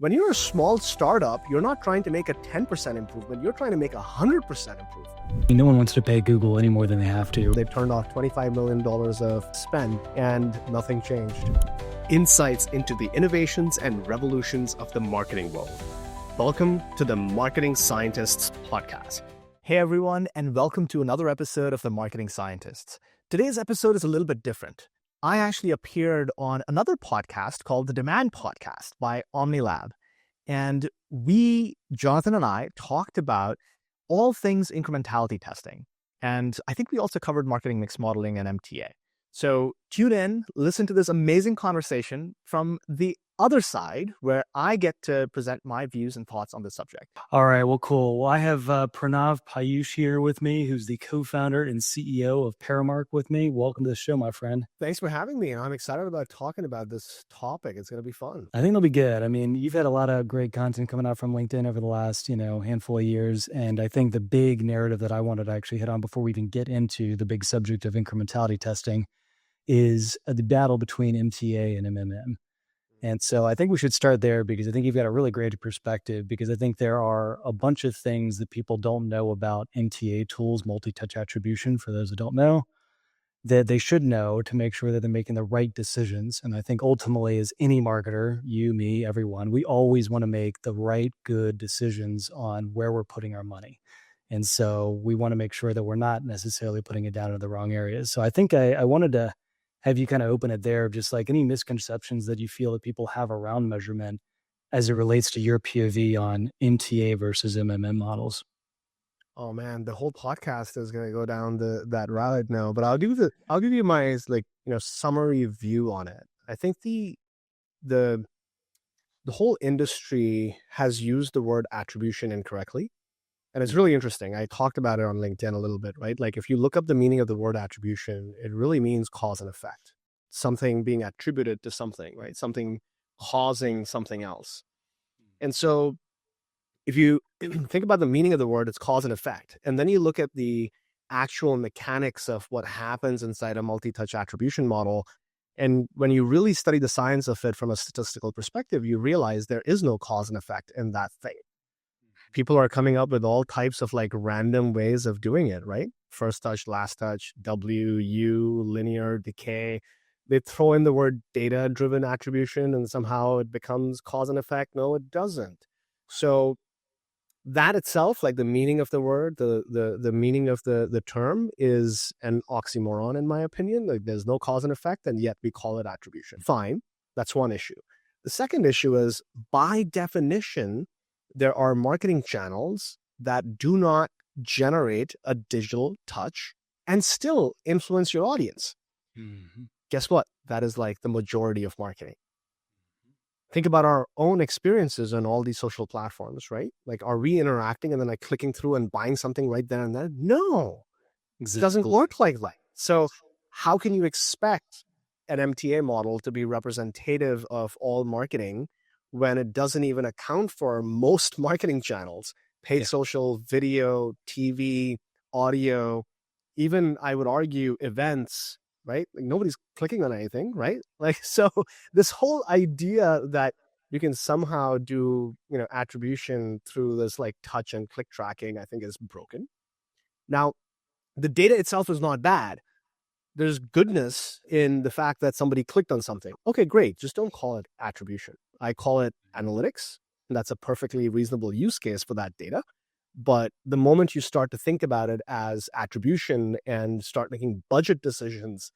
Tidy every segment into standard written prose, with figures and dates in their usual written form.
When you're a small startup, you're not trying to make a 10% improvement. You're trying to make 100% improvement. No one wants to pay Google any more than they have to. They turned off $25 million of spend and nothing changed. Insights into the innovations and revolutions of the marketing world. Welcome to the Marketing Scientists Podcast. Hey everyone, and welcome to another episode of the Marketing Scientists. Today's episode is a little bit different. I actually appeared on another podcast called the Demand Podcast by OmniLab. And Jonathan and I, talked about all things incrementality testing. And I think we also covered marketing mix modeling and MTA. So tune in, listen to this amazing conversation from the other side where I get to present my views and thoughts on the subject. All right, well, cool. Well, I have Pranav Piyush here with me, who's the co-founder and CEO of Paramark with me. Welcome to the show, my friend. Thanks for having me. I'm excited about talking about this topic. It's going to be fun. I think it'll be good. I mean, you've had a lot of great content coming out from LinkedIn over the last, handful of years. And I think the big narrative that I wanted to actually hit on before we even get into the big subject of incrementality testing is the battle between MTA and MMM. And so I think we should start there because I think you've got a really great perspective, because I think there are a bunch of things that people don't know about MTA tools, multi-touch attribution, for those that don't know, that they should know to make sure that they're making the right decisions. And I think ultimately, as any marketer, you, me, everyone, we always want to make the right, good decisions on where we're putting our money. And so we want to make sure that we're not necessarily putting it down in the wrong areas. So I think I wanted to have you kind of open it there, just like any misconceptions that you feel that people have around measurement as it relates to your POV on MTA versus MMM models. Oh man, the whole podcast is going to go down that route now, but I'll give you my summary view on it. I think the whole industry has used the word attribution incorrectly. And it's really interesting. I talked about it on LinkedIn a little bit, right? Like if you look up the meaning of the word attribution, it really means cause and effect. Something being attributed to something, right? Something causing something else. And so if you think about the meaning of the word, it's cause and effect. And then you look at the actual mechanics of what happens inside a multi-touch attribution model. And when you really study the science of it from a statistical perspective, you realize there is no cause and effect in that thing. People are coming up with all types of random ways of doing it, right? First touch, last touch, W, U, linear, decay. They throw in the word data-driven attribution and somehow it becomes cause and effect. No, it doesn't. So that itself, like the meaning of the word, the meaning of the term is an oxymoron in my opinion. Like there's no cause and effect and yet we call it attribution. Fine, that's one issue. The second issue is, by definition, there are marketing channels that do not generate a digital touch and still influence your audience. Mm-hmm. Guess what? That is like the majority of marketing. Think about our own experiences on all these social platforms, right? Like, are we interacting and then clicking through and buying something right there and then? No, exactly. It doesn't work like that. So how can you expect an MTA model to be representative of all marketing when it doesn't even account for most marketing channels, paid social, video, TV, audio, even I would argue events, right? Like nobody's clicking on anything, right? So this whole idea that you can somehow do, attribution through this touch and click tracking, I think is broken. Now, the data itself is not bad. There's goodness in the fact that somebody clicked on something. Okay, great. Just don't call it attribution. I call it analytics, and that's a perfectly reasonable use case for that data. But the moment you start to think about it as attribution and start making budget decisions,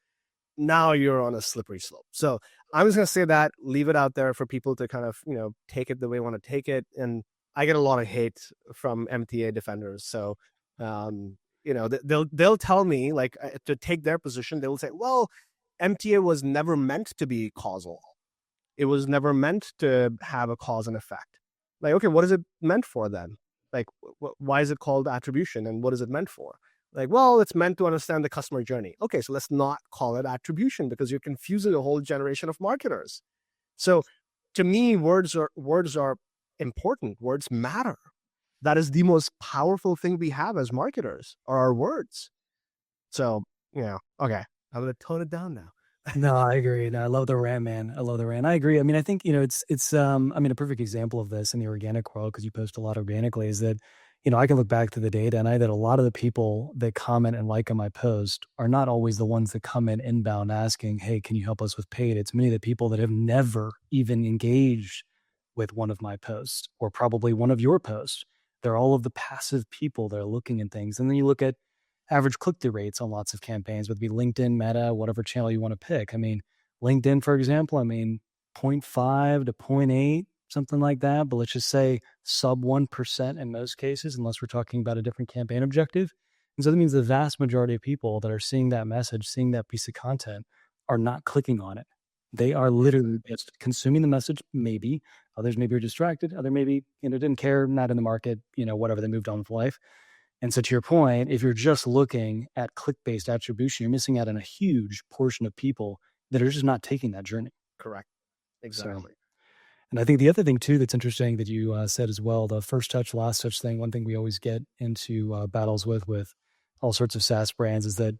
now you're on a slippery slope. So I'm just going to say that, leave it out there for people to kind of, take it the way they want to take it. And I get a lot of hate from MTA defenders. So, they'll tell me to take their position. They will say, well, MTA was never meant to be causal. It was never meant to have a cause and effect. Okay, what is it meant for then? Why is it called attribution and what is it meant for? Well, it's meant to understand the customer journey. Okay, so let's not call it attribution because you're confusing a whole generation of marketers. So to me, words are important. Words matter. That is the most powerful thing we have as marketers, are our words. So, okay, I'm going to tone it down now. No, I agree. No, I love the rant, man. I love the rant. I agree. I mean, I think, it's I mean, a perfect example of this in the organic world, because you post a lot organically, is that, I can look back to the data and that a lot of the people that comment and like on my post are not always the ones that come in inbound asking, "Hey, can you help us with paid?" It's many of the people that have never even engaged with one of my posts or probably one of your posts. They're all of the passive people that are looking at things. And then you look at average click-through rates on lots of campaigns, whether it be LinkedIn, Meta, whatever channel you want to pick. I mean, LinkedIn, for example, I mean, 0.5 to zero point 0.8, something like that. But let's just say sub 1% in most cases, unless we're talking about a different campaign objective. And so that means the vast majority of people that are seeing that message, seeing that piece of content, are not clicking on it. They are literally just consuming the message, maybe. Others maybe are distracted. Other maybe, didn't care, not in the market, whatever, they moved on with life. And so to your point, if you're just looking at click-based attribution, you're missing out on a huge portion of people that are just not taking that journey. Correct. Exactly. So, and I think the other thing too that's interesting that you said as well, the first touch, last touch thing, one thing we always get into battles with all sorts of SaaS brands is that,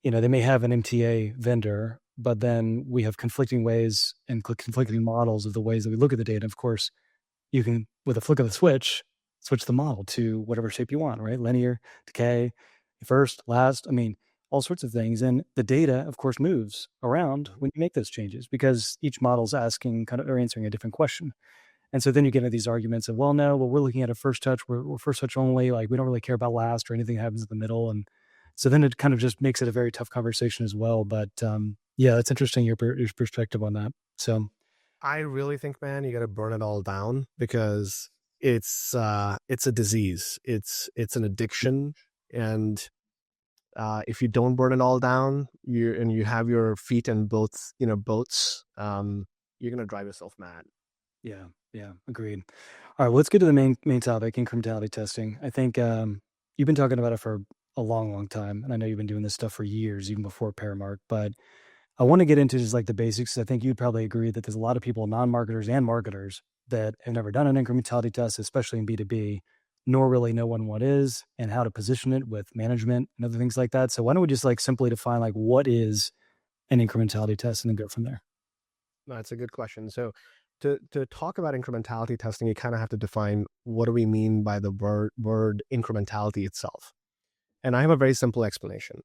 they may have an MTA vendor, but then we have conflicting ways and conflicting models of the ways that we look at the data. Of course, you can, with a flick of the switch the model to whatever shape you want, right? Linear, decay, first, last, I mean, all sorts of things. And the data, of course, moves around when you make those changes because each model's asking or answering a different question. And so then you get into these arguments of, well, no, we're looking at a first touch, we're first touch only, like we don't really care about last or anything that happens in the middle. And so then it kind of just makes it a very tough conversation as well. But yeah, that's interesting, your perspective on that. So I really think, man, you got to burn it all down because it's a disease. It's an addiction, and if you don't burn it all down, you have your feet in both boats, you're gonna drive yourself mad. Yeah, agreed. All right, well, let's get to the main topic, incrementality testing. I think you've been talking about it for a long time, and I know you've been doing this stuff for years, even before Paramark. But I want to get into just like the basics. I think you'd probably agree that there's a lot of people, non-marketers and marketers, that have never done an incrementality test, especially in B2B, nor really know what is and how to position it with management and other things like that. So why don't we just like simply define like what is an incrementality test and then go from there? That's a good question. So to talk about incrementality testing, you kind of have to define what do we mean by the word incrementality itself. And I have a very simple explanation.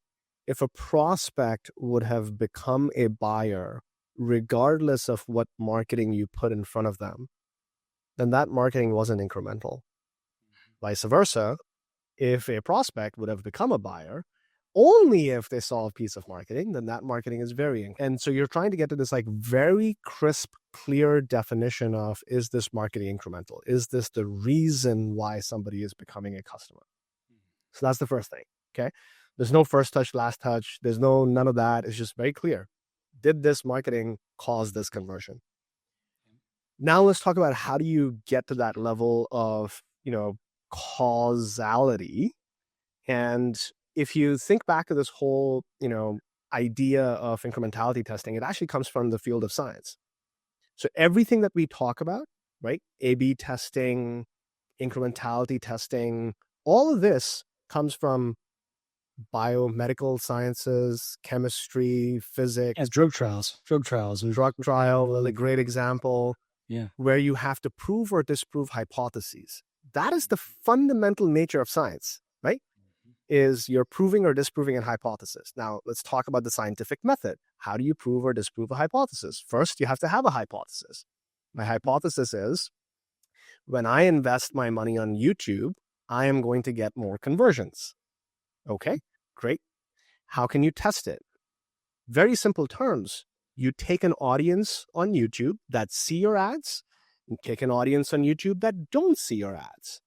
If a prospect would have become a buyer, regardless of what marketing you put in front of them, then that marketing wasn't incremental. Vice versa, if a prospect would have become a buyer, only if they saw a piece of marketing, then that marketing is varying. And so you're trying to get to this like very crisp, clear definition of, is this marketing incremental? Is this the reason why somebody is becoming a customer? So that's the first thing, okay? There's no first touch, last touch. There's none of that. It's just very clear. Did this marketing cause this conversion? Now let's talk about how do you get to that level of, causality. And if you think back to this whole, idea of incrementality testing, it actually comes from the field of science. So everything that we talk about, right? A/B testing, incrementality testing, all of this comes from biomedical sciences, chemistry, physics. As drug trials. Drug trial, a great example. Yeah. Where you have to prove or disprove hypotheses. That is the fundamental nature of science, right? Is you're proving or disproving a hypothesis. Now, let's talk about the scientific method. How do you prove or disprove a hypothesis? First, you have to have a hypothesis. My hypothesis is, when I invest my money on YouTube, I am going to get more conversions. Okay, great. How can you test it? Very simple terms. You take an audience on YouTube that see your ads and take an audience on YouTube that don't see your ads.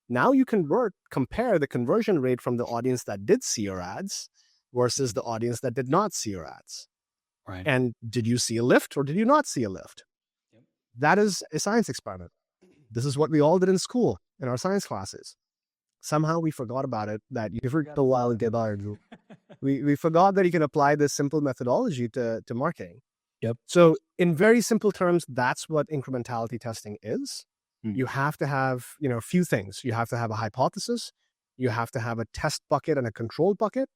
Now you compare the conversion rate from the audience that did see your ads versus the audience that did not see your ads. Right. And did you see a lift or did you not see a lift? Yep. That is a science experiment. This is what we all did in school in our science classes. Somehow we forgot about it, that you forgot a while ago. We forgot that you can apply this simple methodology to marketing. Yep. So in very simple terms, that's what incrementality testing is. You have to have, a few things. You have to have a hypothesis. You have to have a test bucket and a control bucket.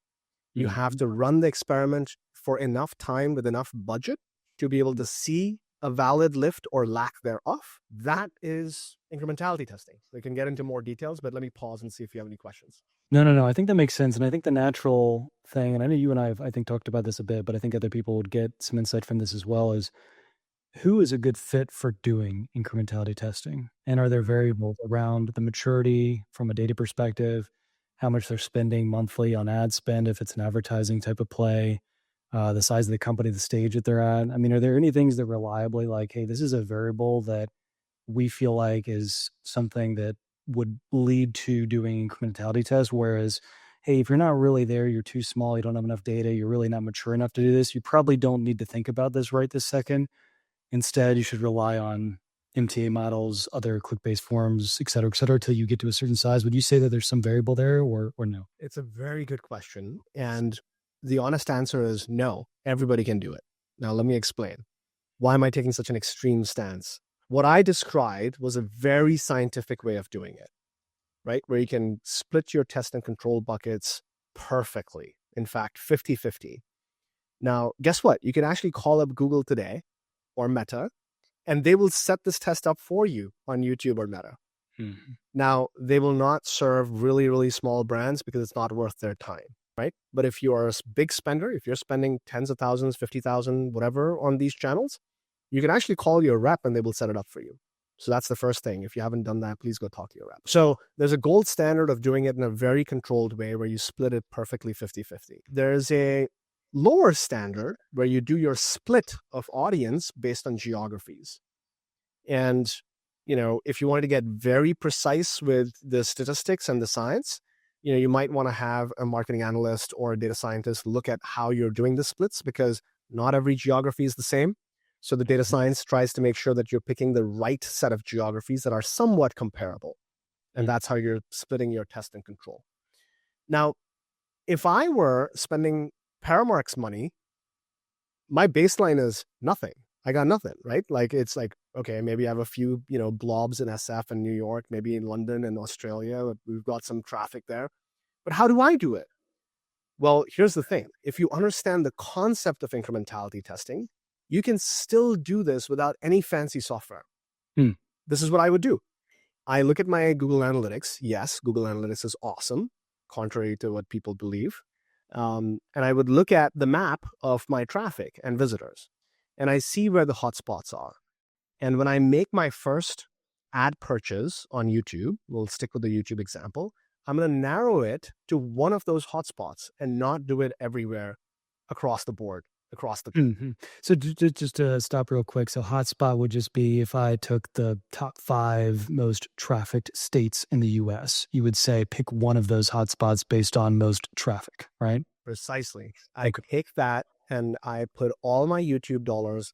You have to run the experiment for enough time with enough budget to be able to see a valid lift or lack thereof. That is incrementality testing. We can get into more details, but let me pause and see if you have any questions. No. I think that makes sense. And I think the natural thing, and I know you and I have, I think, talked about this a bit, but I think other people would get some insight from this as well, is who is a good fit for doing incrementality testing? And are there variables around the maturity from a data perspective, how much they're spending monthly on ad spend, if it's an advertising type of play, the size of the company, the stage that they're at? I mean, are there any things that reliably like, hey, this is a variable that we feel like is something that would lead to doing incrementality tests? Whereas, hey, if you're not really there, you're too small, you don't have enough data, you're really not mature enough to do this, you probably don't need to think about this right this second. Instead, you should rely on MTA models, other click-based forms, et cetera, till you get to a certain size. Would you say that there's some variable there or no? It's a very good question. And the honest answer is no, everybody can do it. Now, let me explain. Why am I taking such an extreme stance? What I described was a very scientific way of doing it, right? Where you can split your test and control buckets perfectly. In fact, 50-50. Now, guess what? You can actually call up Google today or Meta, and they will set this test up for you on YouTube or Meta. Mm-hmm. Now, they will not serve really, really small brands because it's not worth their time, right? But if you are a big spender, if you're spending tens of thousands, 50,000, whatever on these channels, you can actually call your rep and they will set it up for you. So that's the first thing. If you haven't done that, please go talk to your rep. So there's a gold standard of doing it in a very controlled way where you split it perfectly 50-50. There's a lower standard where you do your split of audience based on geographies. And, if you wanted to get very precise with the statistics and the science, you might want to have a marketing analyst or a data scientist look at how you're doing the splits, because not every geography is the same. So the data science tries to make sure that you're picking the right set of geographies that are somewhat comparable. And that's how you're splitting your test and control. Now, if I were spending Paramark's money, my baseline is nothing. I got nothing, right? Like, it's like, okay, maybe I have a few, blobs in SF and New York, maybe in London and Australia. We've got some traffic there. But how do I do it? Well, here's the thing. If you understand the concept of incrementality testing, you can still do this without any fancy software. This is what I would do. I look at my Google Analytics. Yes, Google Analytics is awesome, contrary to what people believe. And I would look at the map of my traffic and visitors, and I see where the hotspots are. And when I make my first ad purchase on YouTube, we'll stick with the YouTube example, I'm going to narrow it to one of those hotspots and not do it everywhere across the board, across the country. Mm-hmm. So just to stop real quick. So hotspot would just be if I took the top 5 most trafficked states in the US, you would say pick one of those hotspots based on most traffic, right? Precisely. I take that and I put all my YouTube dollars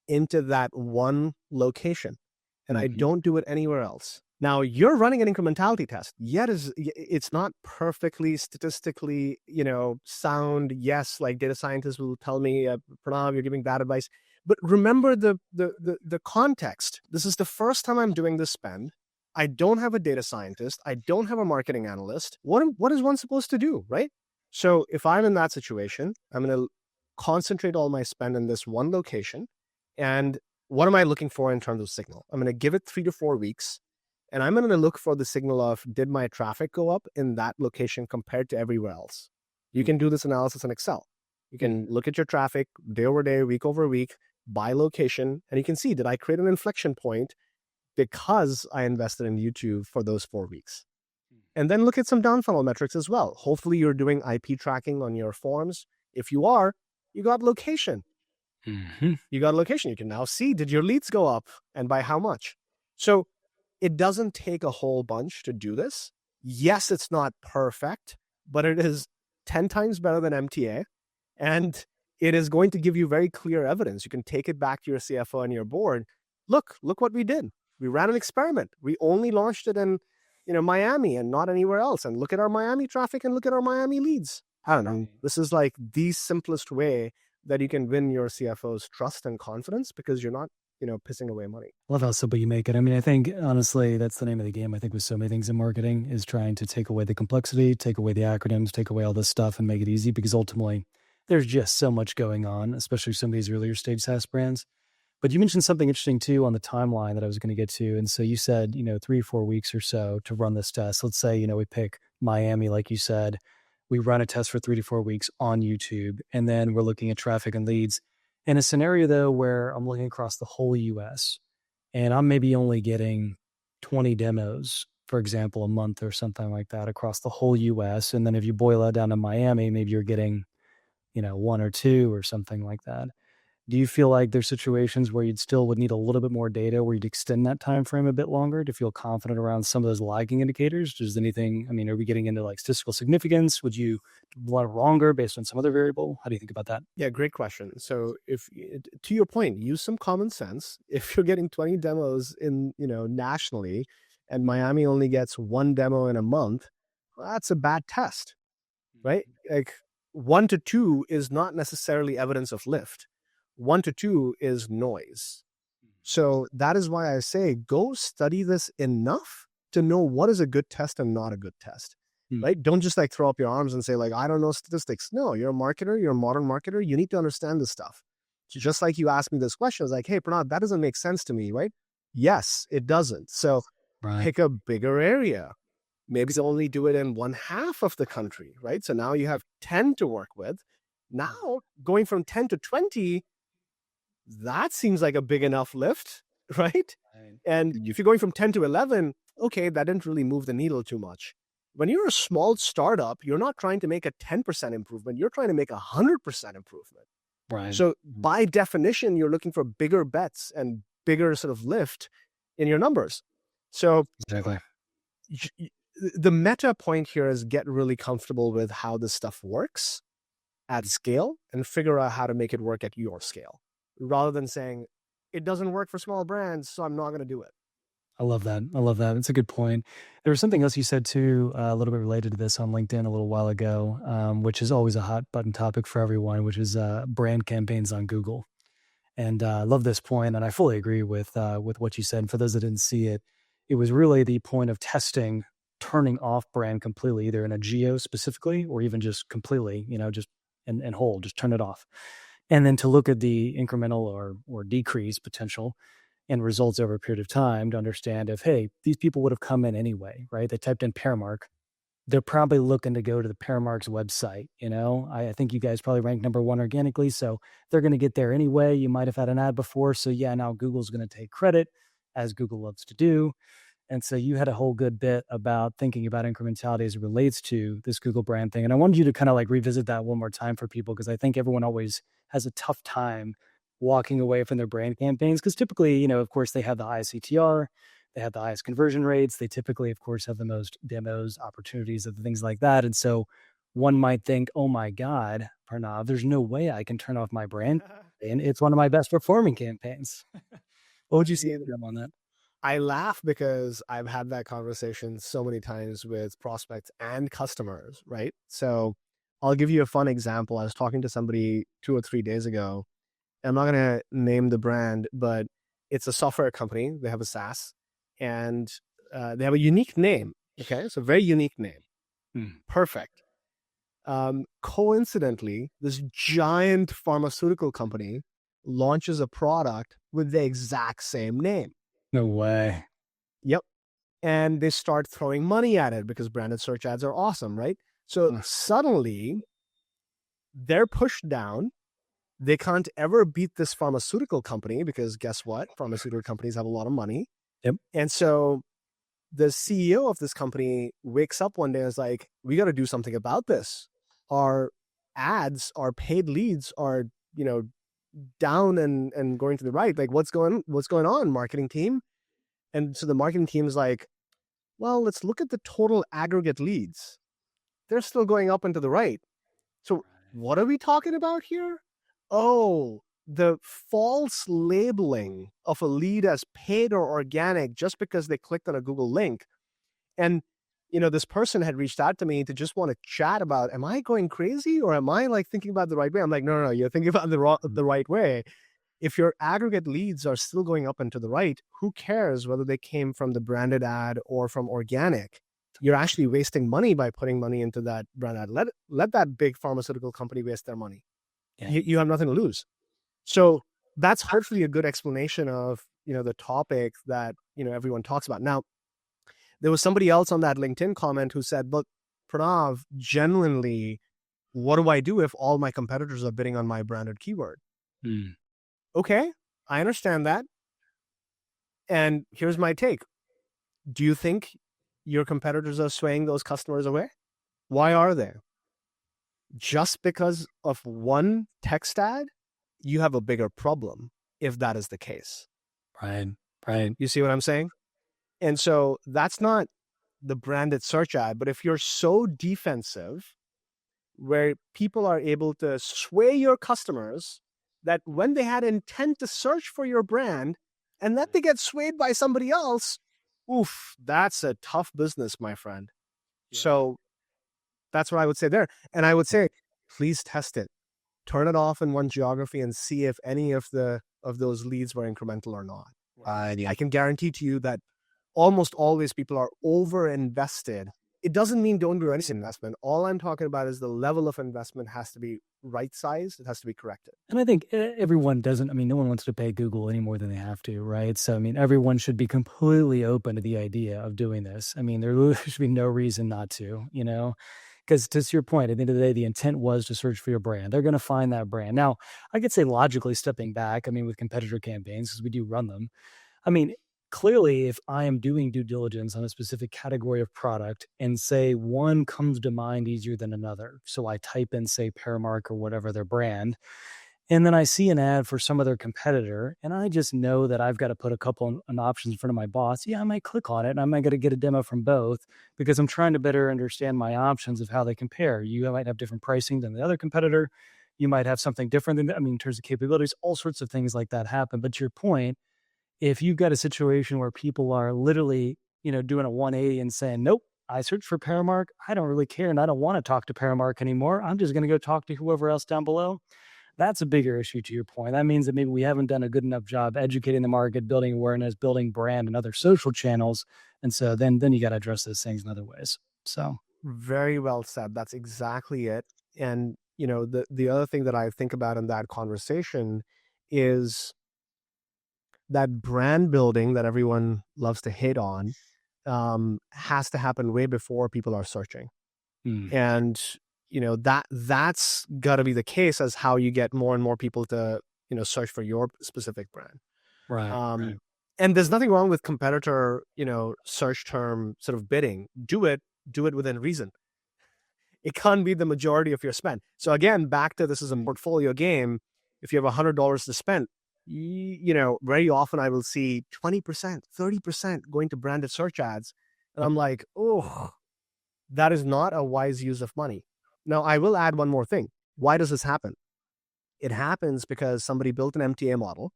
into that one location, and I don't do it anywhere else. Now, you're running an incrementality test. Yet it's not perfectly statistically, sound. Yes, like data scientists will tell me, Pranav, you're giving bad advice. But remember the context. This is the first time I'm doing this spend. I don't have a data scientist. I don't have a marketing analyst. What is one supposed to do, right? So if I'm in that situation, I'm going to concentrate all my spend in this one location. And what am I looking for in terms of signal? I'm going to give it 3 to 4 weeks. And I'm going to look for the signal of, did my traffic go up in that location compared to everywhere else? You can do this analysis in Excel. You can look at your traffic day over day, week over week, by location, and you can see, did I create an inflection point because I invested in YouTube for those 4 weeks? And then look at some down funnel metrics as well. Hopefully you're doing IP tracking on your forms. If you are, you got location. You got location. You can now see, did your leads go up and by how much? So it doesn't take a whole bunch to do this. Yes, it's not perfect, but it is 10 times better than MTA. And it is going to give you very clear evidence. You can take it back to your CFO and your board. Look what we did. We ran an experiment. We only launched it in Miami and not anywhere else. And look at our Miami traffic and look at our Miami leads. I don't know. This is like the simplest way that you can win your CFO's trust and confidence, because you're not pissing away money. Love how simple you make it. I mean, I think honestly, that's the name of the game. I think with so many things in marketing is trying to take away the complexity, take away the acronyms, take away all this stuff and make it easy, because ultimately there's just so much going on, especially some of these earlier stage SaaS brands. But you mentioned something interesting too on the timeline that I was going to get to. And so you said, 3 or 4 weeks or so to run this test. Let's say, we pick Miami, like you said, we run a test for 3 to 4 weeks on YouTube, and then we're looking at traffic and leads. In a scenario though, where I'm looking across the whole US and I'm maybe only getting 20 demos, for example, a month or something like that across the whole US. And then if you boil that down to Miami, maybe you're getting, 1 or 2 or something like that. Do you feel like there's situations where would need a little bit more data, where you'd extend that time frame a bit longer to feel confident around some of those lagging indicators? Does anything, are we getting into like statistical significance? Would you want it longer based on some other variable? How do you think about that? Yeah, great question. So to your point, use some common sense. If you're getting 20 demos in, nationally, and Miami only gets 1 demo in a month, well, that's a bad test, right? Like 1 to 2 is not necessarily evidence of lift. 1 to 2 is noise. So that is why I say go study this enough to know what is a good test and not a good test, right? Don't just like throw up your arms and say like, I don't know statistics. No, you're a marketer, you're a modern marketer. You need to understand this stuff. So just like you asked me this question, I was like, hey, Pranav, that doesn't make sense to me, right? Yes, it doesn't. So pick a bigger area. Maybe only do it in 1/2 of the country, right? So now you have 10 to work with. Now going from 10 to 20, that seems like a big enough lift, right? And if you're going from 10 to 11, okay, that didn't really move the needle too much. When you're a small startup, you're not trying to make a 10% improvement. You're trying to make 100% improvement. Right. So by definition, you're looking for bigger bets and bigger sort of lift in your numbers. So exactly. The meta point here is get really comfortable with how this stuff works at scale and figure out how to make it work at your scale, rather than saying it doesn't work for small brands, so I'm not going to do it. I love that. It's a good point. There was something else you said too, a little bit related to this on LinkedIn a little while ago, which is always a hot button topic for everyone, which is brand campaigns on Google. And I love this point, and I fully agree with what you said. And for those that didn't see it, it was really the point of testing, turning off brand completely, either in a geo specifically or even just completely, just and whole, just turn it off. And then to look at the incremental or decrease potential and results over a period of time to understand if, hey, these people would have come in anyway, right? They typed in Paramark. They're probably looking to go to the Paramark's website. I think you guys probably ranked number 1 organically, so they're going to get there anyway. You might have had an ad before. So yeah, now Google's going to take credit, as Google loves to do. And so you had a whole good bit about thinking about incrementality as it relates to this Google brand thing. And I wanted you to kind of like revisit that one more time for people, because I think everyone always has a tough time walking away from their brand campaigns, because typically, of course, they have the highest CTR, they have the highest conversion rates. They typically, of course, have the most demos, opportunities, and things like that. And so one might think, oh my God, Pranav, there's no way I can turn off my brand. And it's one of my best performing campaigns. What would you say on that? I laugh because I've had that conversation so many times with prospects and customers, right? So I'll give you a fun example. I was talking to somebody 2 or 3 days ago. I'm not going to name the brand, but it's a software company. They have a SaaS, and they have a unique name. Okay, it's a very unique name. Perfect. Coincidentally, this giant pharmaceutical company launches a product with the exact same name. No way. Yep. And they start throwing money at it because branded search ads are awesome, right? So suddenly they're pushed down. They can't ever beat this pharmaceutical company because guess what? Pharmaceutical companies have a lot of money. Yep. And so the CEO of this company wakes up one day and is like, we got to do something about this. Our ads, our paid leads are, down and going to the right. Like what's going on, marketing team? And so the marketing team is like, well, let's look at the total aggregate leads. They're still going up and to the right. So what are we talking about here? Oh, the false labeling of a lead as paid or organic just because they clicked on a Google link. And, this person had reached out to me to just want to chat about, am I going crazy or am I like thinking about the right way? I'm like, no, you're thinking about the right way. If your aggregate leads are still going up and to the right, who cares whether they came from the branded ad or from organic? You're actually wasting money by putting money into that brand ad. Let that big pharmaceutical company waste their money. Yeah. You have nothing to lose. So that's hopefully a good explanation of, the topic that, everyone talks about. Now, there was somebody else on that LinkedIn comment who said, look, Pranav, genuinely, what do I do if all my competitors are bidding on my branded keyword? Okay, I understand that. And here's my take. Do you think your competitors are swaying those customers away? Why are they? Just because of one text ad, you have a bigger problem if that is the case. Right. You see what I'm saying? And so that's not the branded search ad, but if you're so defensive where people are able to sway your customers that when they had intent to search for your brand and that they get swayed by somebody else, oof, that's a tough business, my friend. Yeah. So that's what I would say there. And I would say, please test it. Turn it off in one geography and see if any of those leads were incremental or not. I can guarantee to you that almost always people are over-invested. It doesn't mean don't do any investment. All I'm talking about is the level of investment has to be right-sized. It has to be corrected. And I think everyone doesn't, no one wants to pay Google any more than they have to, right? So, everyone should be completely open to the idea of doing this. There should be no reason not to, Because to your point, at the end of the day, the intent was to search for your brand. They're going to find that brand. Now, I could say logically stepping back, with competitor campaigns, because we do run them. Clearly, if I am doing due diligence on a specific category of product and say one comes to mind easier than another, so I type in, say, Paramark or whatever their brand, and then I see an ad for some other competitor, and I just know that I've got to put a couple of options in front of my boss, I might click on it, and I might get to get a demo from both because I'm trying to better understand my options of how they compare. You might have different pricing than the other competitor. You might have something different than, in terms of capabilities, all sorts of things like that happen. But to your point, if you've got a situation where people are literally, doing a 180 and saying, nope, I searched for Paramark. I don't really care. And I don't want to talk to Paramark anymore. I'm just going to go talk to whoever else down below. That's a bigger issue to your point. That means that maybe we haven't done a good enough job educating the market, building awareness, building brand and other social channels. And so then you got to address those things in other ways. So very well said. That's exactly it. And, the other thing that I think about in that conversation is that brand building that everyone loves to hate on has to happen way before people are searching. And, that's got to be the case as how you get more and more people to, search for your specific brand. Right. And there's nothing wrong with competitor, search term sort of bidding. Do it within reason. It can't be the majority of your spend. So again, back to this is a portfolio game. If you have $100 to spend, very often I will see 20%, 30% going to branded search ads. And I'm like, oh, that is not a wise use of money. Now, I will add one more thing. Why does this happen? It happens because somebody built an MTA model.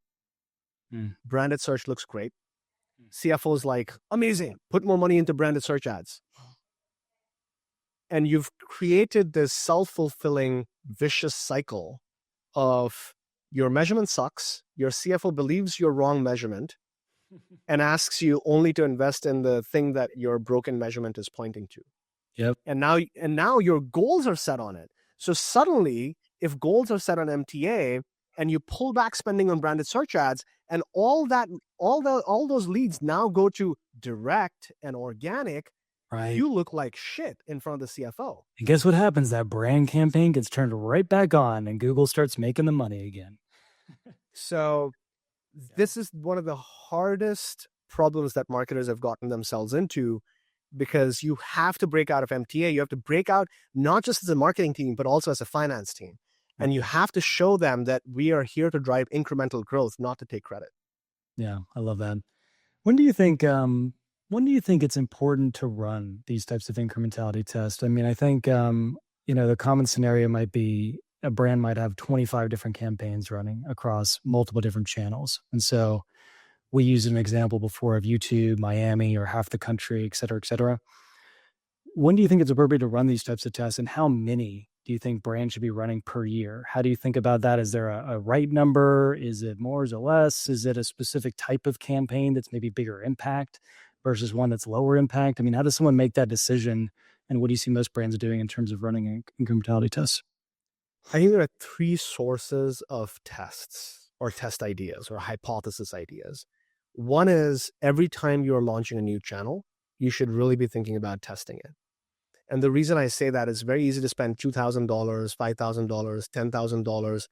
Branded search looks great. CFO's like, amazing, put more money into branded search ads. And you've created this self-fulfilling vicious cycle of your measurement sucks, your CFO believes your wrong measurement, and asks you only to invest in the thing that your broken measurement is pointing to. Yep. And now your goals are set on it. So suddenly, if goals are set on MTA and you pull back spending on branded search ads, and all those leads now go to direct and organic, right, you look like shit in front of the CFO. And guess what happens? That brand campaign gets turned right back on and Google starts making the money again. So this is one of the hardest problems that marketers have gotten themselves into, because you have to break out of MTA. You have to break out not just as a marketing team, but also as a finance team. And you have to show them that we are here to drive incremental growth, not to take credit. Yeah, I love that. When do you think it's important to run these types of incrementality tests? I think, the common scenario might be a brand might have 25 different campaigns running across multiple different channels. And so we used an example before of YouTube, Miami, or half the country, et cetera, et cetera. When do you think it's appropriate to run these types of tests, and how many do you think brands should be running per year? How do you think about that? Is there a right number? Is it more? Is it less? Is it a specific type of campaign that's maybe bigger impact versus one that's lower impact? How does someone make that decision? And what do you see most brands doing in terms of running incrementality tests? I think there are three sources of tests or test ideas or hypothesis ideas. One is every time you're launching a new channel, you should really be thinking about testing it. And the reason I say that is very easy to spend $2,000, $5,000, $10,000,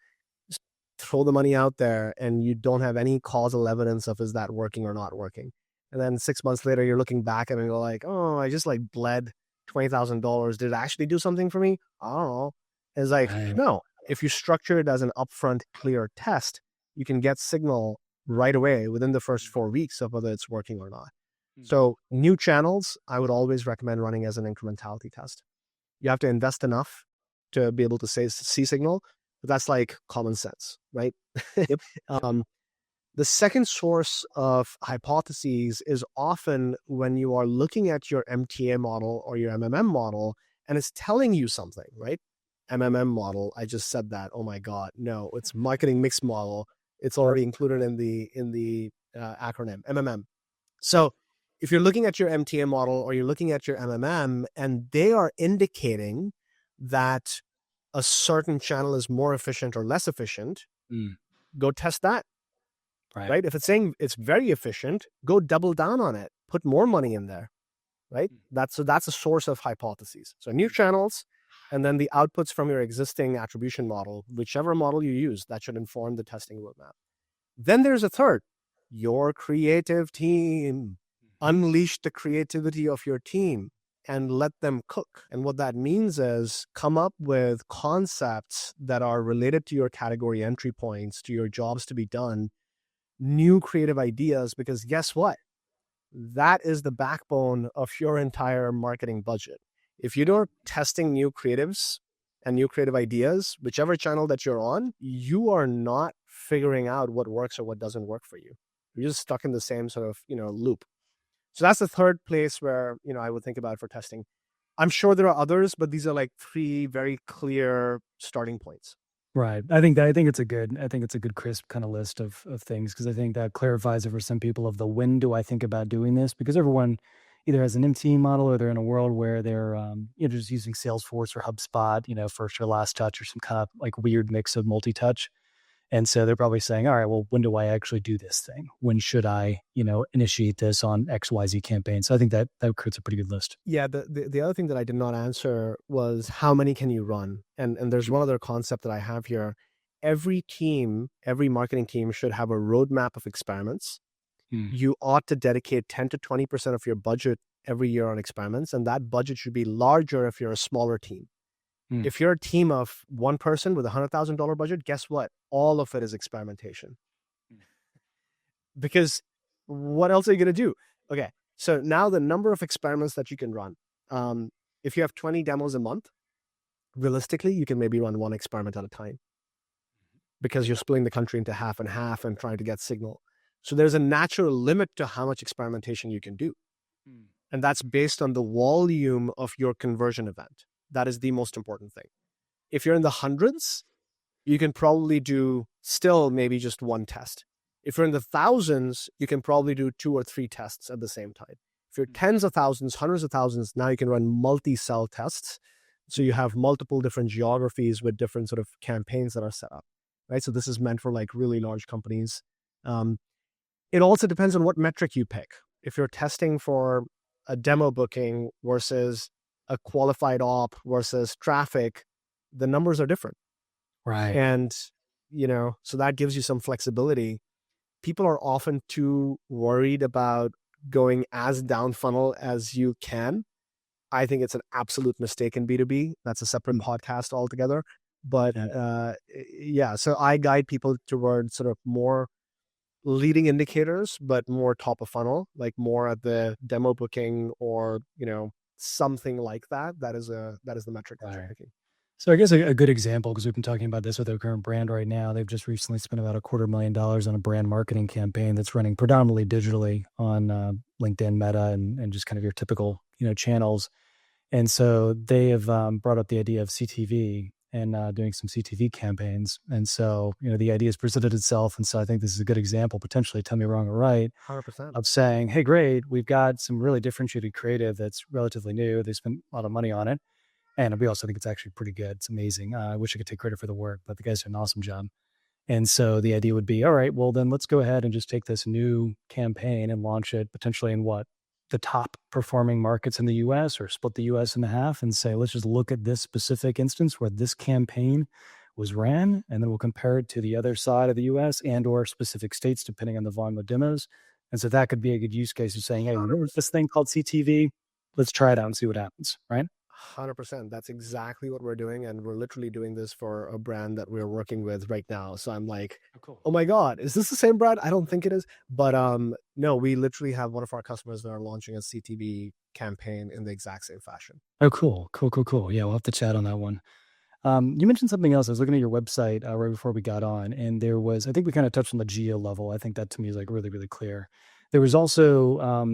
just throw the money out there and you don't have any causal evidence of is that working or not working. And then 6 months later, you're looking back and go like, oh, I just like bled $20,000. Did it actually do something for me? I don't know. It's like, no, if you structure it as an upfront clear test, you can get signal right away within the first 4 weeks of whether it's working or not. So new channels, I would always recommend running as an incrementality test. You have to invest enough to be able to see signal, but that's like common sense, right? Yep. The second source of hypotheses is often when you are looking at your MTA model or your MMM model and it's telling you something, right? MMM model, I just said that. Oh my God, no, it's marketing mix model. It's already included in the acronym MMM. So if you're looking at your MTA model or you're looking at your MMM and they are indicating that a certain channel is more efficient or less efficient, go test that. Right? If it's saying it's very efficient, go double down on it. Put more money in there, right? That's a source of hypotheses. So new channels, and then the outputs from your existing attribution model, whichever model you use, that should inform the testing roadmap. Then there's a third, your creative team. Unleash the creativity of your team and let them cook. And what that means is come up with concepts that are related to your category entry points, to your jobs to be done, new creative ideas, because guess what? That is the backbone of your entire marketing budget. If you don't testing new creatives and new creative ideas, whichever channel that you're on, you are not figuring out what works or what doesn't work for you. You're just stuck in the same sort of, loop. So that's the third place where, I would think about for testing. I'm sure there are others, but these are like three very clear starting points. Right. I think it's a good crisp kind of list of things, because I think that clarifies it for some people of the when do I think about doing this, because everyone either has an MT model or they're in a world where they're just using Salesforce or HubSpot, first or last touch or some kind of like weird mix of multi-touch. And so they're probably saying, all right, well, when do I actually do this thing? When should I, initiate this on XYZ campaign? So I think that creates a pretty good list. Yeah. The other thing that I did not answer was how many can you run? And there's one other concept that I have here. Every marketing team should have a roadmap of experiments. You ought to dedicate 10 to 20% of your budget every year on experiments. And that budget should be larger if you're a smaller team. If you're a team of one person with $100,000 budget, guess what? All of it is experimentation. Because what else are you going to do? Okay, so now the number of experiments that you can run. If you have 20 demos a month, realistically, you can maybe run one experiment at a time because you're splitting the country into half and half and trying to get signal. So there's a natural limit to how much experimentation you can do. And that's based on the volume of your conversion event. That is the most important thing. If you're in the hundreds, you can probably do still maybe just one test. If you're in the thousands, you can probably do 2 or 3 tests at the same time. If you're tens of thousands, hundreds of thousands, now you can run multi-cell tests. So you have multiple different geographies with different sort of campaigns that are set up, right? So this is meant for like really large companies. It also depends on what metric you pick. If you're testing for a demo booking versus a qualified op versus traffic, the numbers are different. Right. And, so that gives you some flexibility. People are often too worried about going as down funnel as you can. I think it's an absolute mistake in B2B. That's a separate podcast altogether. But so I guide people towards sort of more leading indicators, but more top of funnel, like more at the demo booking or, something like that. That is the metric that you're picking. So I guess a good example, because we've been talking about this with our current brand right now. They've just recently spent about $250,000 on a brand marketing campaign that's running predominantly digitally on LinkedIn, Meta, and just kind of your typical, channels. And so they have brought up the idea of CTV and doing some CTV campaigns. And so, the idea has presented itself. And so I think this is a good example, potentially, tell me wrong or right, 100%. of saying, hey, great, we've got some really differentiated creative that's relatively new. They spent a lot of money on it. And we also think it's actually pretty good. It's amazing. I wish I could take credit for the work, but the guys do an awesome job. And so the idea would be, all right, well, then let's go ahead and just take this new campaign and launch it potentially in the top performing markets in the US, or split the US in half and say, let's just look at this specific instance where this campaign was ran, and then we'll compare it to the other side of the US and or specific states, depending on the volume of demos. And so that could be a good use case of saying, hey, there's this thing called CTV. Let's try it out and see what happens, right? 100%. That's exactly what we're doing. And we're literally doing this for a brand that we're working with right now. So I'm like, Cool. oh my God, is this the same brand? I don't think it is. But no, we literally have one of our customers that are launching a CTV campaign in the exact same fashion. Oh, cool. Yeah, we'll have to chat on that one. You mentioned something else. I was looking at your website right before we got on, and there was, I think we kind of touched on the geo level. I think that to me is like really, really clear. There was also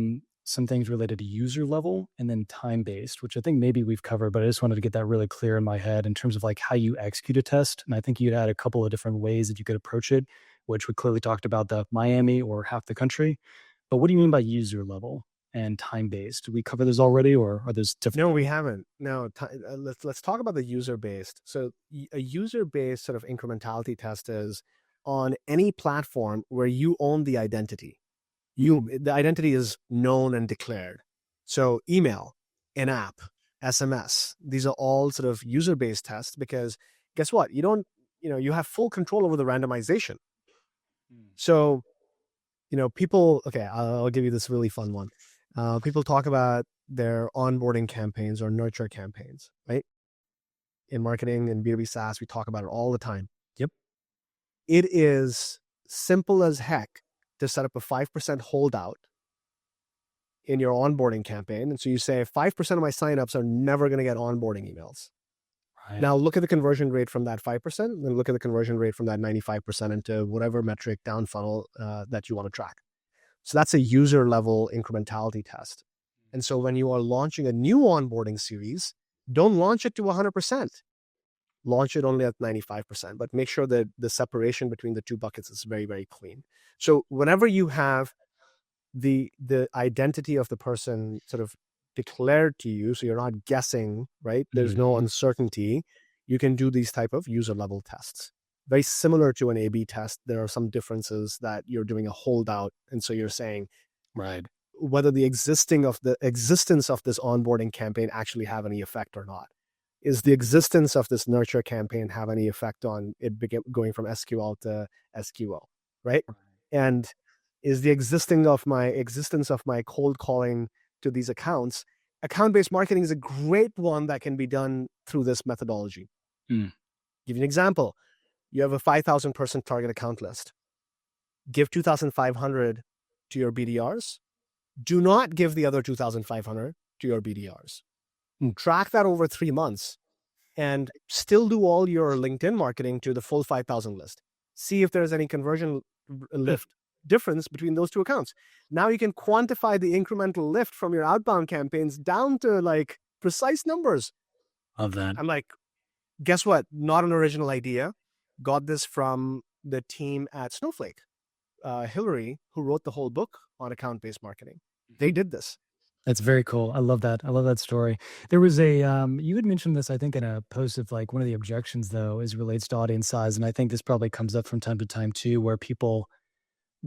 some things related to user level and then time-based, which I think maybe we've covered, but I just wanted to get that really clear in my head in terms of like how you execute a test. And I think you'd had a couple of different ways that you could approach it, which we clearly talked about the Miami or half the country. But what do you mean by user level and time-based? Did we cover this already, or are those different? No, we haven't. No, let's talk about the user-based. So a user-based sort of incrementality test is on any platform where you own the identity. The identity is known and declared. So email, in-app, SMS, these are all sort of user-based tests, because guess what? You have full control over the randomization. So, people, okay, I'll give you this really fun one. People talk about their onboarding campaigns or nurture campaigns, right? In marketing and B2B SaaS, we talk about it all the time. Yep. It is simple as heck to set up a 5% holdout in your onboarding campaign. And so you say 5% of my signups are never going to get onboarding emails. Right. Now look at the conversion rate from that 5%, and then look at the conversion rate from that 95% into whatever metric down funnel that you want to track. So that's a user level incrementality test. And so when you are launching a new onboarding series, don't launch it to 100%. Launch it only at 95%, but make sure that the separation between the two buckets is very, very clean. So whenever you have the identity of the person sort of declared to you, so you're not guessing, right? There's no uncertainty. You can do these type of user level tests. Very similar to an A/B test. There are some differences that you're doing a holdout. And so you're saying, Right. whether the existence of this onboarding campaign actually have any effect or not. Is the existence of this nurture campaign have any effect on it going from SQL to SQL, right? And is the existence of my cold calling to these accounts, account-based marketing is a great one that can be done through this methodology. Give you an example. You have a 5,000 person target account list. Give 2,500 to your BDRs. Do not give the other 2,500 to your BDRs. Track that over 3 months and still do all your LinkedIn marketing to the full 5,000 list. See if there's any conversion lift difference between those two accounts. Now you can quantify the incremental lift from your outbound campaigns down to like precise numbers. Of that. I'm like, guess what? Not an original idea. Got this from the team at Snowflake. Hillary, who wrote the whole book on account-based marketing. They did this. That's very cool. I love that. I love that story. There was a, you had mentioned this, I think, in a post of like one of the objections, though, is relates to audience size. And I think this probably comes up from time to time, too, where people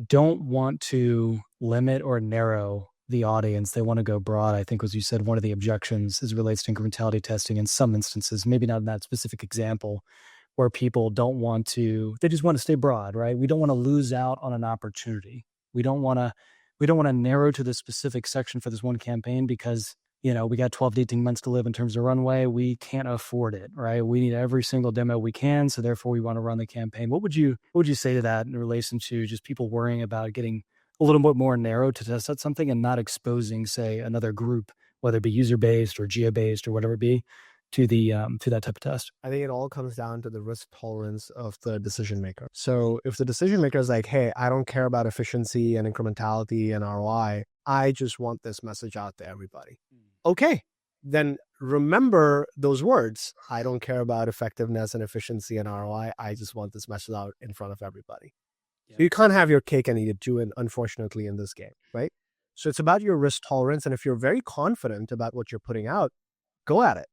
don't want to limit or narrow the audience. They want to go broad. I think, as you said, one of the objections is relates to incrementality testing in some instances, maybe not in that specific example, where people don't want to, they just want to stay broad, right? We don't want to lose out on an opportunity. We don't want to narrow to the specific section for this one campaign because, we got 12 to 18 months to live in terms of runway. We can't afford it, right? We need every single demo we can. So therefore we want to run the campaign. What would you say to that in relation to just people worrying about getting a little bit more narrow to test out something and not exposing, say, another group, whether it be user-based or geo-based or whatever it be, to that type of test? I think it all comes down to the risk tolerance of the decision maker. So if the decision maker is like, hey, I don't care about efficiency and incrementality and ROI, I just want this message out to everybody. Okay, then remember those words. I don't care about effectiveness and efficiency and ROI. I just want this message out in front of everybody. Yeah. You can't have your cake and eat it too, unfortunately, in this game, right? So it's about your risk tolerance. And if you're very confident about what you're putting out, go at it.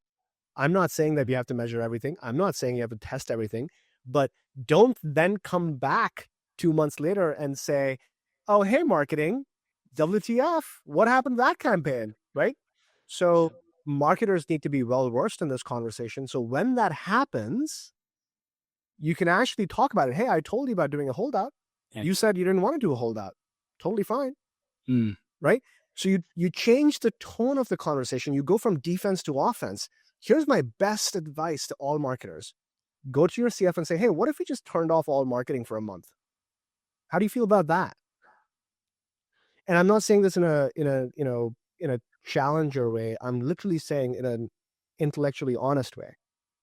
I'm not saying that you have to measure everything. I'm not saying you have to test everything, but don't then come back 2 months later and say, oh, hey, marketing, WTF, what happened to that campaign, right? So marketers need to be well versed in this conversation. So when that happens, you can actually talk about it. Hey, I told you about doing a holdout. You said you didn't want to do a holdout. Totally fine. Right? So you change the tone of the conversation. You go from defense to offense. Here's my best advice to all marketers. Go to your CF and say, hey, what if we just turned off all marketing for a month? How do you feel about that? And I'm not saying this in a challenger way. I'm literally saying in an intellectually honest way.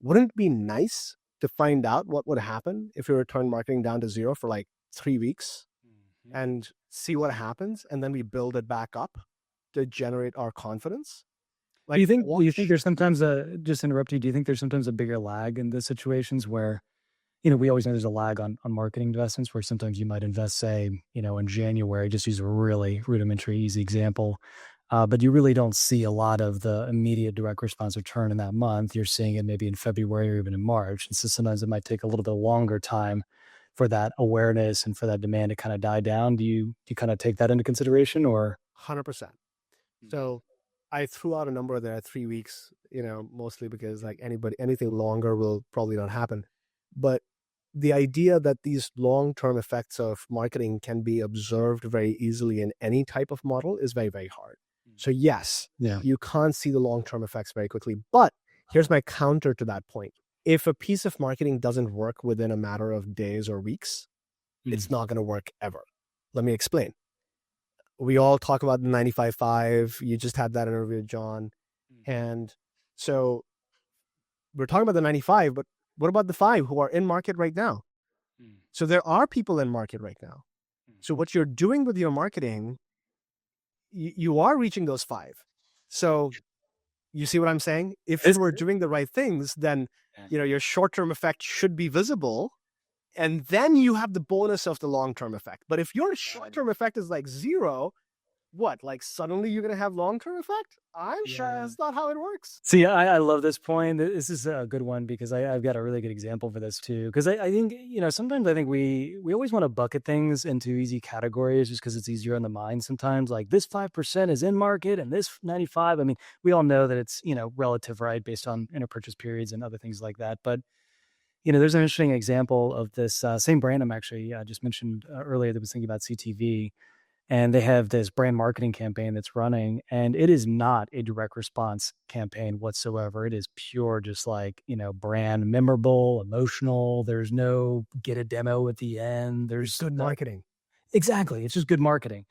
Wouldn't it be nice to find out what would happen if we were turned marketing down to zero for like 3 weeks and see what happens, and then we build it back up to generate our confidence? Like, do you think there's sometimes just interrupt you, do you think there's sometimes a bigger lag in the situations where, we always know there's a lag on marketing investments, where sometimes you might invest, say, in January, just use a really rudimentary, easy example. But you really don't see a lot of the immediate direct response return in that month. You're seeing it maybe in February or even in March. And so sometimes it might take a little bit longer time for that awareness and for that demand to kind of die down. Do you kind of take that into consideration, or? 100%. So I threw out a number there, 3 weeks, mostly because like anything longer will probably not happen. But the idea that these long-term effects of marketing can be observed very easily in any type of model is very, very hard. So yes, you can't see the long-term effects very quickly. But here's my counter to that point. If a piece of marketing doesn't work within a matter of days or weeks, it's not going to work ever. Let me explain. We all talk about the 95.5. You just had that interview with John. And so we're talking about the 95, but what about the 5 who are in market right now? So there are people in market right now. So what you're doing with your marketing, you are reaching those 5. So you see what I'm saying? If you were doing the right things, then your short-term effect should be visible. And then you have the bonus of the long-term effect. But if your short-term effect is like 0, what, like suddenly you're going to have long-term effect? I'm sure that's not how it works. See, I love this point. This is a good one because I've got a really good example for this too. Because I think, sometimes I think we always want to bucket things into easy categories just because it's easier on the mind sometimes. Like this 5% is in market and this 95. I mean, we all know that it's, relative, right? Based on interpurchase periods and other things like that. But there's an interesting example of this same brand I'm actually just mentioned earlier that was thinking about CTV. And they have this brand marketing campaign that's running, and it is not a direct response campaign whatsoever. It is pure, just like, brand memorable, emotional. There's no get a demo at the end. There's good marketing. Exactly. It's just good marketing.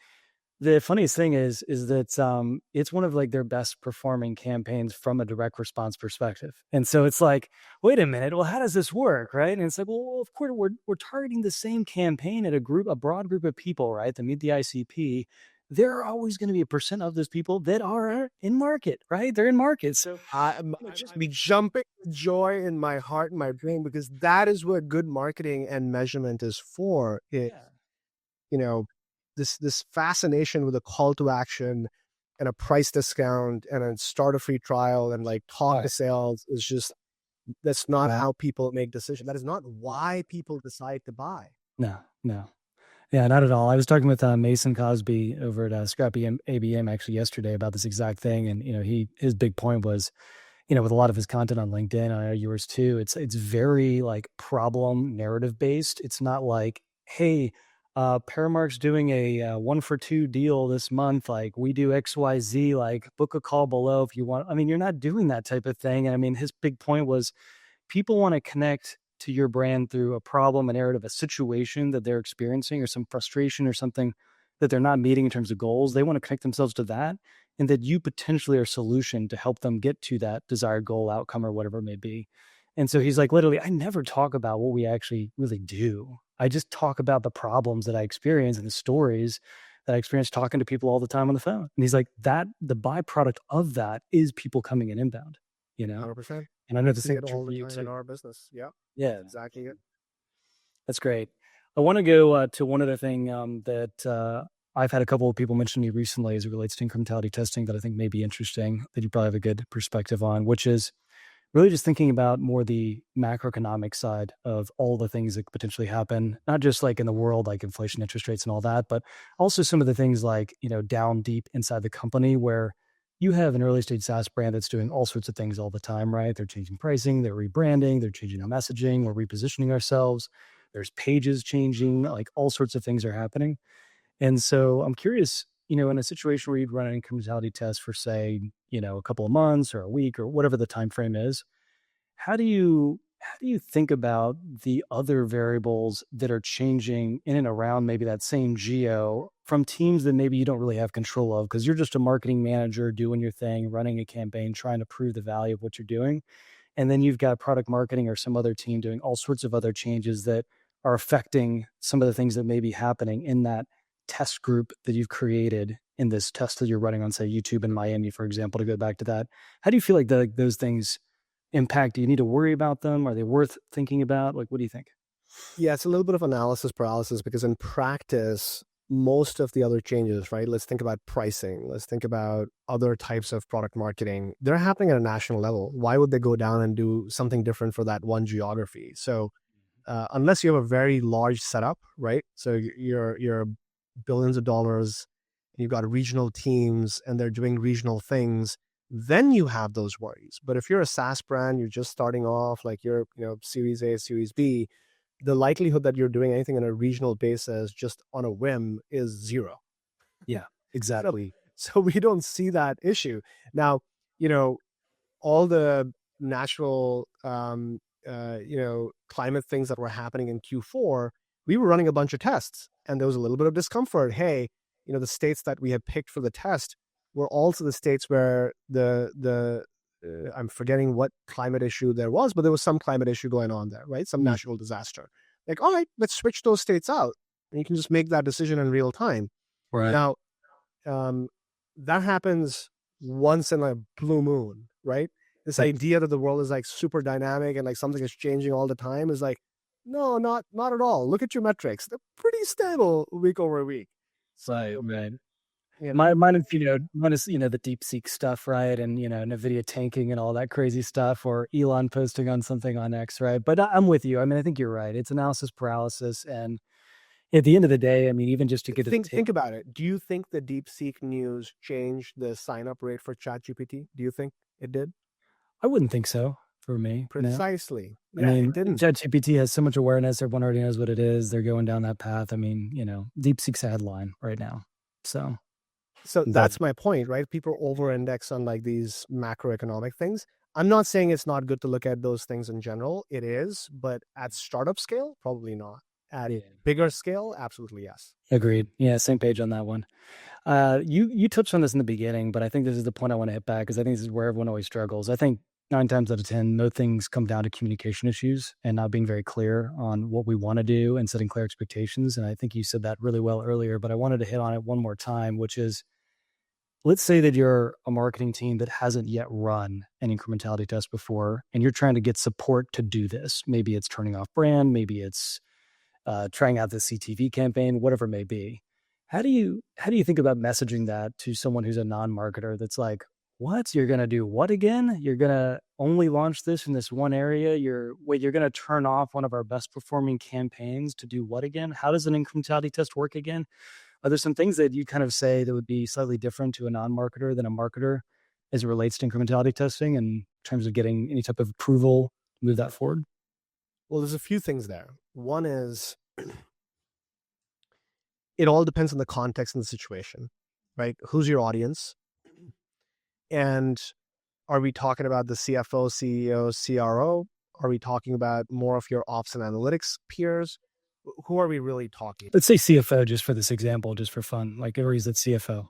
The funniest thing is that it's one of like their best performing campaigns from a direct response perspective. And so it's like, wait a minute, well, how does this work, right? And it's like, well, of course, we're targeting the same campaign at a broad group of people, right, that meet the ICP. There are always going to be a % of those people that are in market, right? They're in market. So I'm just be jumping with joy in my heart and my brain, because that is what good marketing and measurement is for. This fascination with a call to action and a price discount and a start a free trial and like talk to sales is just, that's not how people make decisions. That is not why people decide to buy. No. Yeah, not at all. I was talking with Mason Cosby over at Scrappy ABM actually yesterday about this exact thing. And, his big point was, with a lot of his content on LinkedIn, I know yours too, it's very like problem narrative based. It's not like, hey, Paramark's doing a 1-for-2 deal this month. Like we do XYZ, like book a call below if you want. I mean, you're not doing that type of thing. And I mean, his big point was people want to connect to your brand through a problem, a narrative, a situation that they're experiencing, or some frustration or something that they're not meeting in terms of goals. They want to connect themselves to that, and that you potentially are a solution to help them get to that desired goal, outcome, or whatever it may be. And so he's like, literally, I never talk about what we actually really do. I just talk about the problems that I experience and the stories that I experience talking to people all the time on the phone. And he's like, that the byproduct of that is people coming in inbound, 100%. And I know the See same it all for the you time too. in our business. Yeah, exactly it. That's great. I want to go to one other thing that I've had a couple of people mention to me recently as it relates to incrementality testing that I think may be interesting, that you probably have a good perspective on, which is really just thinking about more the macroeconomic side of all the things that could potentially happen, not just like in the world, like inflation, interest rates and all that, but also some of the things like, down deep inside the company where you have an early stage SaaS brand that's doing all sorts of things all the time, right? They're changing pricing, they're rebranding, they're changing the messaging, we're repositioning ourselves. There's pages changing, like all sorts of things are happening. And so I'm curious, in a situation where you'd run an incrementality test for say, a couple of months or a week or whatever the time frame is, how do you think about the other variables that are changing in and around maybe that same geo from teams that maybe you don't really have control of because you're just a marketing manager doing your thing, running a campaign, trying to prove the value of what you're doing. And then you've got product marketing or some other team doing all sorts of other changes that are affecting some of the things that may be happening in that test group that you've created in this test that you're running on, say, YouTube in Miami, for example, to go back to that. How do you feel like those things impact? Do you need to worry about them? Are they worth thinking about? Like, what do you think? Yeah, it's a little bit of analysis paralysis because in practice, most of the other changes, right? Let's think about pricing. Let's think about other types of product marketing. They're happening at a national level. Why would they go down and do something different for that one geography? So unless you have a very large setup, right? So you're billions of dollars, you've got regional teams and they're doing regional things, then you have those worries. But if you're a SaaS brand, you're just starting off, like you're, Series A, Series B, the likelihood that you're doing anything on a regional basis just on a whim is zero. Yeah, exactly. So we don't see that issue. Now, all the natural, climate things that were happening in Q4, we were running a bunch of tests and there was a little bit of discomfort. Hey, the states that we had picked for the test were also the states where I'm forgetting what climate issue there was, but there was some climate issue going on there, right? Some natural disaster. Like, all right, let's switch those states out. And you can just make that decision in real time. Right. Now, that happens once in a blue moon, right? This idea that the world is like super dynamic and like something is changing all the time is like, no, not at all. Look at your metrics. They're pretty stable week over week. So, right. Mine is, the DeepSeek stuff, right? And, NVIDIA tanking and all that crazy stuff, or Elon posting on something on X, right? But I'm with you. I mean, I think you're right. It's analysis paralysis. And at the end of the day, I mean, even just to get think about it. Do you think the DeepSeek news changed the sign-up rate for ChatGPT? Do you think it did? I wouldn't think so for me. Precisely. No. I mean, ChatGPT has so much awareness. Everyone already knows what it is. They're going down that path. I mean, DeepSeek's a headline right now. So that's my point, right? People over-index on like these macroeconomic things. I'm not saying it's not good to look at those things in general. It is, but at startup scale, probably not. At bigger scale, absolutely yes. Agreed. Yeah, same page on that one. You touched on this in the beginning, but I think this is the point I want to hit back because I think this is where everyone always struggles. I think 9 times out of 10, no things come down to communication issues and not being very clear on what we want to do and setting clear expectations. And I think you said that really well earlier, but I wanted to hit on it one more time, which is, let's say that you're a marketing team that hasn't yet run an incrementality test before, and you're trying to get support to do this. Maybe it's turning off brand, maybe it's trying out the CTV campaign, whatever it may be. How do you think about messaging that to someone who's a non-marketer that's like, what? You're going to do what again? You're going to only launch this in this one area? You're going to turn off one of our best performing campaigns to do what again? How does an incrementality test work again? Are there some things that you kind of say that would be slightly different to a non-marketer than a marketer as it relates to incrementality testing in terms of getting any type of approval to move that forward? Well, there's a few things there. One is it all depends on the context and the situation, right? Who's your audience? And are we talking about the CFO, CEO, CRO? Are we talking about more of your ops and analytics peers? Who are we really talking? Let's say CFO, just for this example, just for fun, like everybody's at CFO.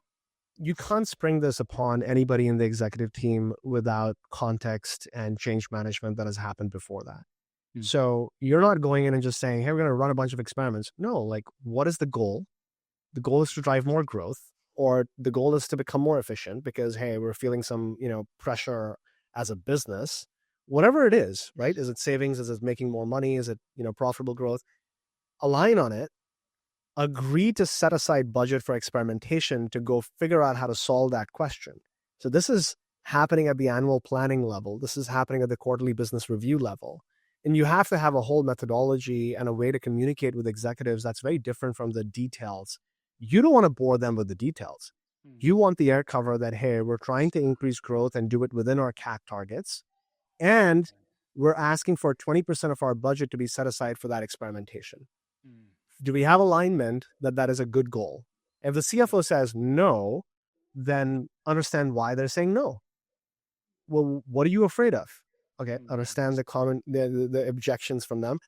You can't spring this upon anybody in the executive team without context and change management that has happened before that. So you're not going in and just saying, hey, we're going to run a bunch of experiments. No, like, what is the goal? The goal is to drive more growth, or the goal is to become more efficient because, hey, we're feeling some, pressure as a business. Whatever it is, right? Is it savings? Is it making more money? Is it, profitable growth? Align on it. Agree to set aside budget for experimentation to go figure out how to solve that question. So this is happening at the annual planning level. This is happening at the quarterly business review level. And you have to have a whole methodology and a way to communicate with executives that's very different from the details. You don't want to bore them with the details. You want the air cover that, hey, we're trying to increase growth and do it within our CAC targets. And we're asking for 20% of our budget to be set aside for that experimentation. Do we have alignment that that is a good goal? If the CFO says no, then understand why they're saying no. Well, what are you afraid of? Okay, understand the objections from them.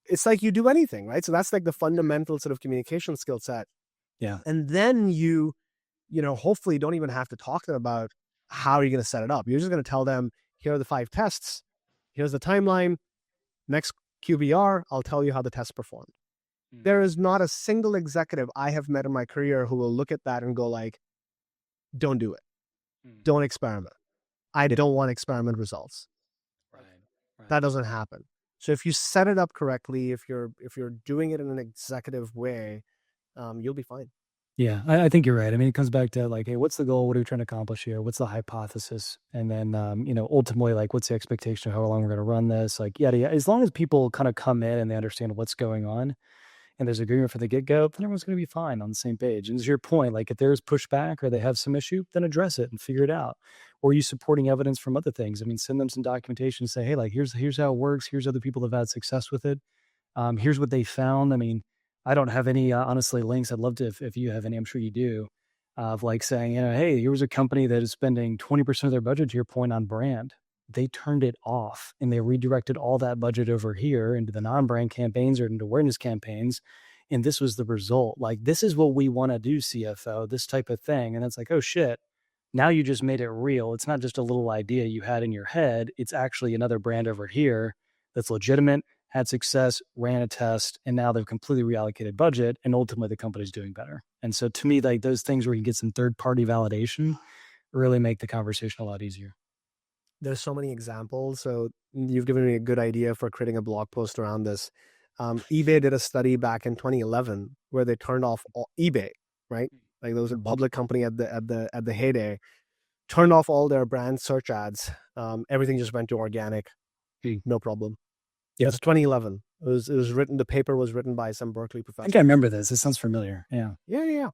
It's like you do anything, right? So that's like the fundamental sort of communication skill set. Yeah. And then you hopefully don't even have to talk to them about how you're going to set it up. You're just going to tell them, here are the 5 tests. Here's the timeline. Next QBR, I'll tell you how the test performed. There is not a single executive I have met in my career who will look at that and go like, don't do it. Don't experiment. I don't want experiment results. Right. That doesn't happen. So if you set it up correctly, if you're doing it in an executive way, you'll be fine. Yeah, I think you're right. I mean, it comes back to like, hey, what's the goal? What are we trying to accomplish here? What's the hypothesis? And then, ultimately, like, what's the expectation of how long we're going to run this? Like, yeah, as long as people kind of come in and they understand what's going on and there's agreement from the get-go, then everyone's going to be fine on the same page. And to your point, like if there's pushback or they have some issue, then address it and figure it out. Or you supporting evidence from other things. I mean, send them some documentation, say, hey, like, here's how it works. Here's other people that have had success with it. Here's what they found. I mean, I don't have any, honestly, links. I'd love to, if you have any, I'm sure you do, of like saying, hey, here was a company that is spending 20% of their budget, to your point, on brand. They turned it off and they redirected all that budget over here into the non-brand campaigns or into awareness campaigns. And this was the result. Like, this is what we want to do, CFO, this type of thing. And it's like, oh shit, now you just made it real. It's not just a little idea you had in your head. It's actually another brand over here that's legitimate, had success, ran a test, and now they've completely reallocated budget, and ultimately the company's doing better. And so to me, like those things where you get some third-party validation really make the conversation a lot easier. There's so many examples. So you've given me a good idea for creating a blog post around this. eBay did a study back in 2011 where they turned off eBay, right? Like there was a public company at the heyday, turned off all their brand search ads. Everything just went to organic, no problem. Yeah, it's 2011. It was written. The paper was written by some Berkeley professor. I think I remember this. It sounds familiar. Yeah. Yeah.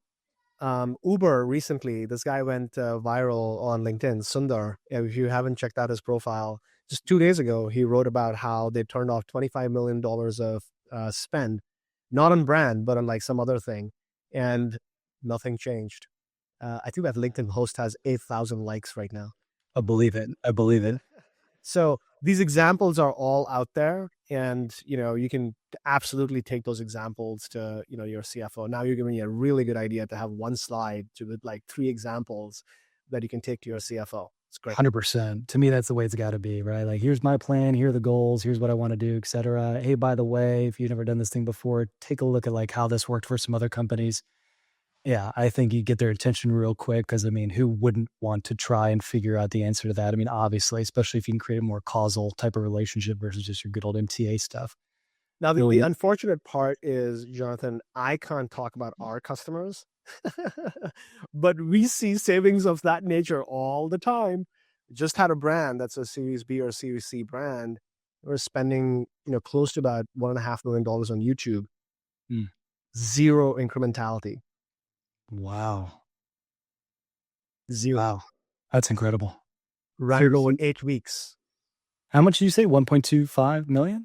Uber recently, this guy went viral on LinkedIn. Sundar, if you haven't checked out his profile, just 2 days ago, he wrote about how they turned off $25 million of spend, not on brand, but on like some other thing, and nothing changed. I think that LinkedIn post has 8,000 likes right now. I believe it. So these examples are all out there, and you can absolutely take those examples to your CFO. Now you're giving me a really good idea to have one slide with like 3 examples that you can take to your CFO. It's great. 100%. To me, that's the way it's got to be, right? Like, here's my plan, here are the goals, here's what I want to do, et cetera. Hey, by the way, if you've never done this thing before, take a look at like how this worked for some other companies. Yeah, I think you get their attention real quick because, I mean, who wouldn't want to try and figure out the answer to that? I mean, obviously, especially if you can create a more causal type of relationship versus just your good old MTA stuff. Now, the unfortunate part is, Jonathan, I can't talk about our customers, but we see savings of that nature all the time. Just had a brand that's a Series B or Series C brand. We're spending, close to about $1.5 million on YouTube. Zero incrementality. Wow. Zero. Wow. That's incredible. Right in 8 weeks. How much did you say? 1.25 million?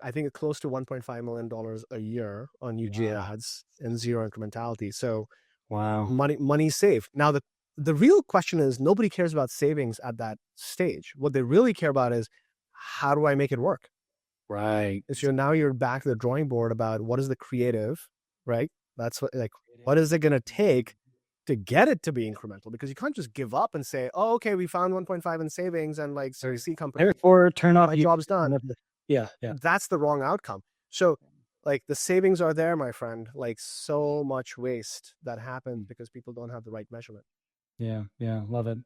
I think it's close to $1.5 million a year on YouTube ads and zero incrementality. So wow, money saved. Now the real question is, nobody cares about savings at that stage. What they really care about is, how do I make it work? Right. So now you're back to the drawing board about what is the creative, right? That's what is it going to take to get it to be incremental? Because you can't just give up and say, oh, okay, we found 1.5 in savings and like Series C company. Therefore, turn off. My job's done. Yeah. That's the wrong outcome. So like the savings are there, my friend, like so much waste that happens because people don't have the right measurement. Yeah. Love it.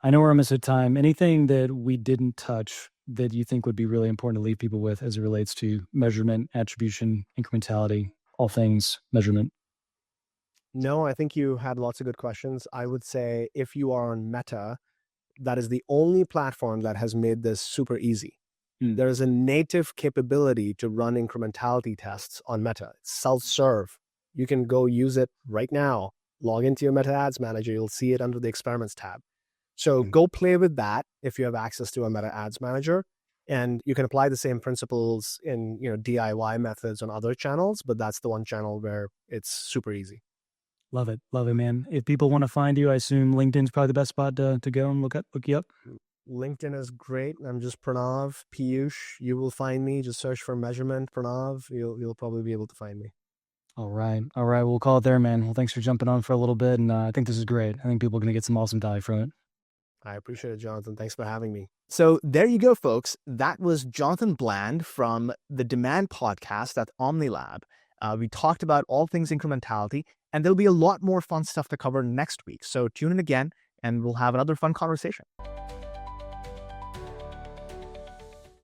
I know we're almost at time. Anything that we didn't touch that you think would be really important to leave people with as it relates to measurement, attribution, incrementality, all things measurement? No, I think you had lots of good questions. I would say if you are on Meta, that is the only platform that has made this super easy. Hmm. There is a native capability to run incrementality tests on Meta. It's self-serve. You can go use it right now. Log into your Meta Ads Manager. You'll see it under the Experiments tab. So go play with that if you have access to a Meta Ads Manager. And you can apply the same principles in DIY methods on other channels, but that's the one channel where it's super easy. Love it, man. If people want to find you, I assume LinkedIn's probably the best spot to go and look you up. LinkedIn is great. I'm just Pranav Piyush. You will find me. Just search for measurement Pranav. You'll probably be able to find me. All right. We'll call it there, man. Well, thanks for jumping on for a little bit, and I think this is great. I think people are going to get some awesome value from it. I appreciate it, Jonathan. Thanks for having me. So there you go, folks. That was Jonathan Bland from the Demand podcast at OmniLab. We talked about all things incrementality, and there'll be a lot more fun stuff to cover next week. So tune in again, and we'll have another fun conversation.